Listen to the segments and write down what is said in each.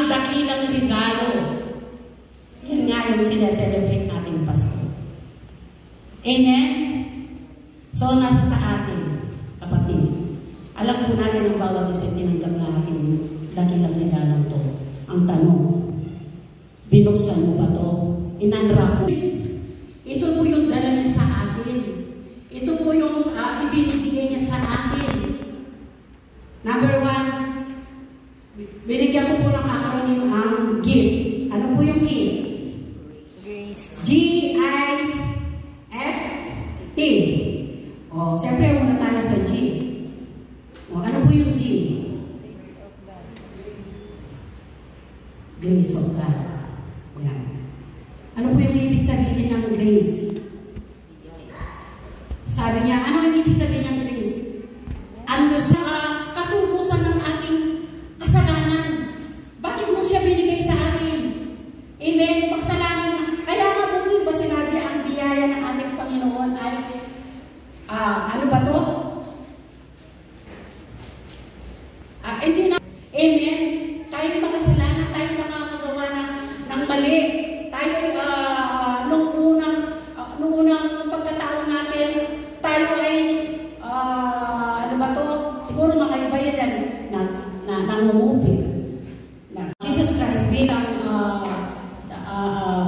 ang dakilang regalo. Yan nga yung sineselebrate nating Pasko. Amen? So, nasa sa atin, kapatid. Alam po natin ang bawat isa tinanggap natin dakilang regalong to. Ang tanong, binuksan mo ba to? Inunwrap mo? Ito po yung dala niya sa atin. Ito po yung ibinibigay niya sa atin. Number 1, binigyan ko po ng acronym ang gift. Ano po yung gift? G-I-F-T. O, siyempre, muna tayo sa G. O, ano po yung G? Grace of God. Yan. Ano po yung ibig sabihin ng grace? Sabi niya, ano yung ibig sabihin ng grace? Katubusan ng aking kasalanan. Bakit mo siya binigay sa akin? Amen? Kasalanan. Kaya nga po din ba sinabi ang biyaya ng ating Panginoon ay ano ba to? Hindi na. Amen? Tayo makasalanan, tayo nakakagawa ng mali. Tayo nung unang pagkatao natin, tayo ay ano ba to? Siguro makaiba yan na nangungupit. Jesus Christ bilang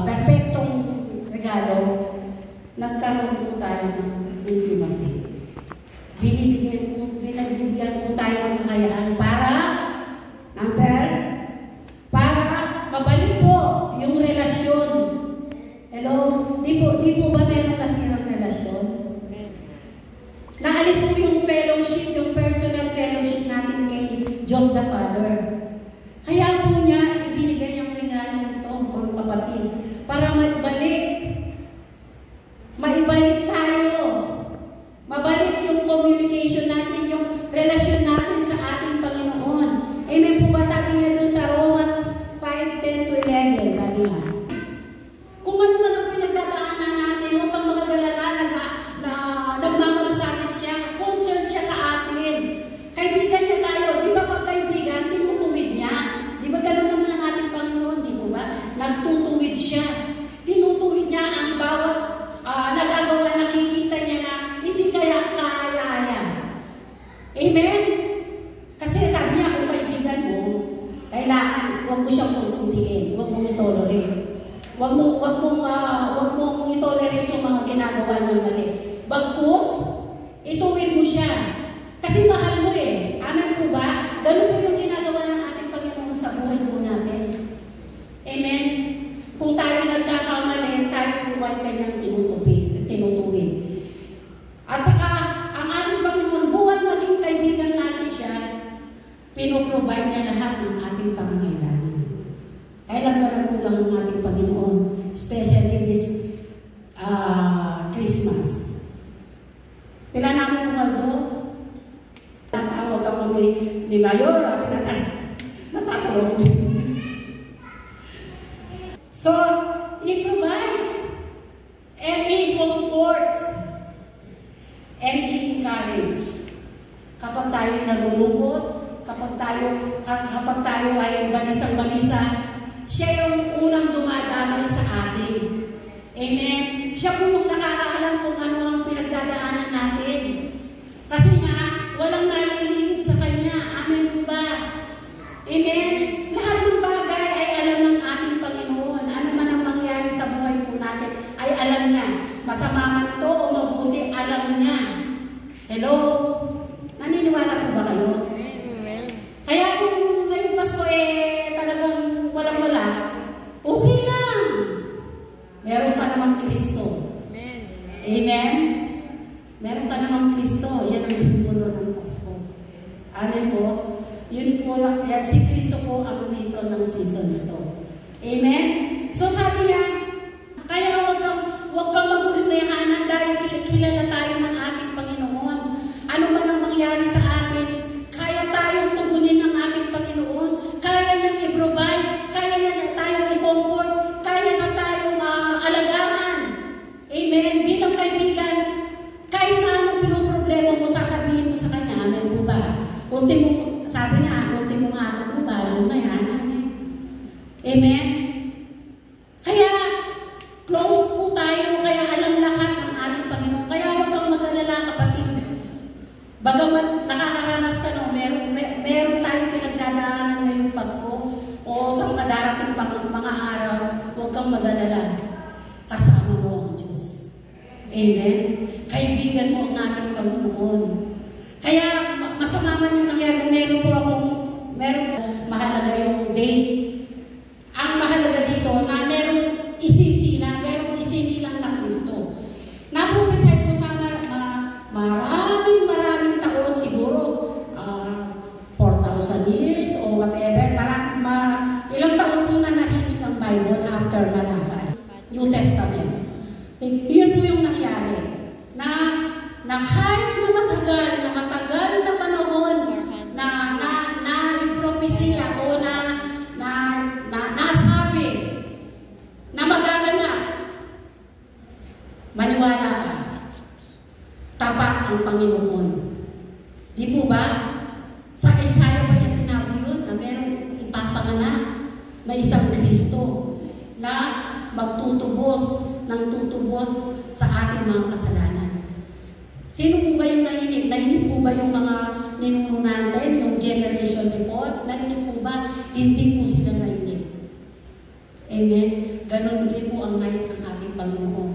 perfectong regalo, nagkaroon po tayo ng intimacy. Binibigyan po tayo ng kakayaan para mabalik po yung relasyon. Hello? Di po ba meron kasi ng relasyon? Naalis po yung fellowship, yung personal fellowship natin kay Diyos the Father. Kaya po niya ibinigay yung regalo nito, mga kapatid, para maibalik tayo. Mabalik yung communication natin, yung relasyon natin sa ating Panginoon. Amen po ba? Sabi niya dun sa Romans 5:10-11, sabi nga. Kung ano man ang pinagdadaanan natin, huwag kang magagalala, nagmamalasakit siya, concerned siya sa atin. Kaibigan niya tayo, di ba pag kaibigan, tinutuwid niya? Di ba gano'n naman ang ating Panginoon, di ba? Nagtutuwid siya. Tinutuwid niya ang bawat nagagawa, nakikita niya na hindi kaya kaaya-aya. Amen? Kasi sabi niya, kung kaibigan mo, kailangan, huwag mo siyang konsundiin, huwag mong itolerate. Huwag mong itolerate yung mga ginagawa niyang mali. Bagkus, ituwid mo siya. Kasi mahal mo eh. Amen po ba? Ganun po yung ginagawa ng ating Panginoon sa buhay po natin. Amen? Kung tayo nagkakamali, tayo po ay kanyang tinutuwid. At saka, ang ating Panginoon, buhat maging kaibigan natin siya, pinoprovide niya lahat ng ating pangangailangan. Kailan ba nagkulang ang ating Panginoon? Especially this Christmas. Pila namin pumaldo, natawag ako ni Mayor, natatawag niya. So, He provides and He comforts and He encourages. Kapag tayo nalulungkot, kapag tayo ay balisang-balisa, siya yung unang dumadamay sa atin. Amen? Siya po yung nakakaalam kung ano ang pinagdadaanan natin. Kasi nga, walang nalilingid sa Kanya. Amen po ba? Amen? Lahat ng bagay ay alam ng ating Panginoon. Ano man ang mangyayari sa buhay po natin, ay alam niya. Masama man ito o mabuti, alam niya. Hello? Naniniwala po ba kayo? Kaya kung ngayong Pasko talagang walang-wala, okay lang. Meron ka namang Kristo. Amen? Meron ka namang Kristo. Yan ang simbolo ng Pasko. Amen po? Yun po, si Kristo po ang reason ng season nito. Amen? So sabi niya, kaya huwag kang magulimayahanan dahil kilala tayo ng ating Panginoon. Ano man ang mangyari sa atin, kaya tayong tugunin ng ating Panginoon. Kaya niyang i-provide, kaya niya tayong i-comfort, kaya na tayong alagaan. Amen? Bilang kaibigan, kahit na anong pinoproblema mo, sasabihin mo sa Kanya. Amen po ba? Sabi nga, ultimo nga ito po, balo na yan. Amen? Amen? Kaya, close po tayo, kaya alam lahat ng ating Panginoon. Kaya huwag kang mag-alala, kapatid. Bagamat nakakaranas ka, no, meron tayong pinagdadaanan ngayong Pasko o sa mga darating mga araw, huwag kang mag-alala. Kasama mo ang Diyos. Amen? Kaibigan mo ang ating Panginoon. Kaya, masama man yung nangyari, meron po mahalaga yung date. Ang mahalaga dito na merong isinilang na Kristo. Naprophesy po sa maraming taon, siguro 4,000 years o whatever. Ilang taon po na nahimik ang Bible after Malachi, New Testament. Yun po yung nangyari. Na kahit na matagal na panahon na propesya o nasabi na magaganap, maniwala ka. Tapat ang Panginoon. Di po ba? Sa Isaiah pa niya sinabi yun na merong ipapanganak na isang Kristo na magtutubos ng tutubot sa ating mga kasalanan. Sino po ba yung nainip? Nainip po ba yung mga ninuno natin, yung generation before? Nainip po ba? Hindi po sila nainip. Amen? Ganon din po ang nais ng ating Panginoon.